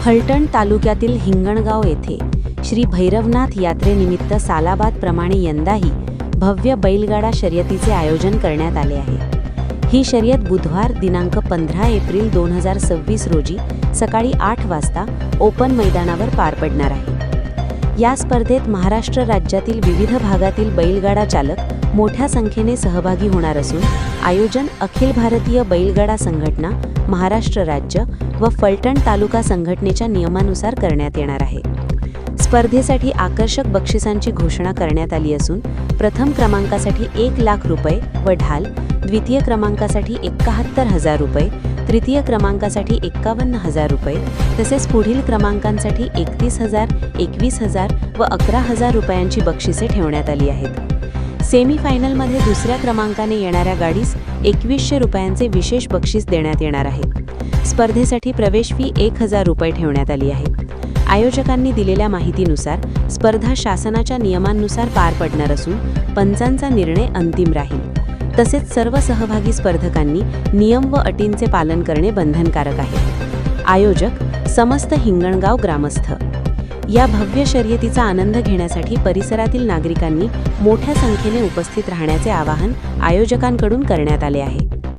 फलटण तालुक्यातील हिंगणगाव येथे श्री भैरवनाथ यात्रेनिमित्त सालाबादप्रमाणे यंदाही भव्य बैलगाडा शर्यतीचे आयोजन करण्यात आले आहे। ही शर्यत बुधवार दिनांक 15 एप्रिल 2026 रोजी सकाळी 8 वाजता ओपन मैदानावर पार पडणार आहे। या स्पर्धेत महाराष्ट्र राज्यातील विविध भागातील बैलगाडा चालक मोठ्या संख्येने सहभागी होणार असून आयोजन अखिल भारतीय बैलगाडा संघटना, महाराष्ट्र राज्य व फलटण तालुका संघटनेच्या नियमानुसार करण्यात येणार आहे। स्पर्धेसाठी आकर्षक बक्षिसांची घोषणा करण्यात आली असून प्रथम क्रमांकासाठी 1 लाख रुपये व ढाल, द्वितीय क्रमांकासाठी 71,000 रुपये, तृतीय क्रमांकासाठी 51,000 रुपये तसेच पुढील क्रमांकांसाठी 31,000, 21,000 व 11,000 रुपयांची बक्षिसे ठेवण्यात आली आहेत। सेमीफायनलमध्ये दुसऱ्या क्रमांकाने येणाऱ्या गाडीस 2,100 रुपयांचे विशेष बक्षीस देण्यात येणार आहे। स्पर्धेसाठी प्रवेश फी 1,000 रुपये ठेवण्यात आली आहे। आयोजकांनी दिलेल्या माहितीनुसार स्पर्धा शासनाच्या नियमांनुसार पार पडणार असून पंचांचा निर्णय अंतिम राहील। तसेच सर्व सहभागी स्पर्धकांनी नियम व अटींचे पालन करणे बंधनकारक आहे। आयोजक समस्त हिंगणगाव ग्रामस्थ। या भव्य शर्यतीचा आनंद घेण्यासाठी परिसरातील नागरिकांनी मोठ्या संख्येने उपस्थित राहण्याचे आवाहन आयोजकांकडून करण्यात आले आहे।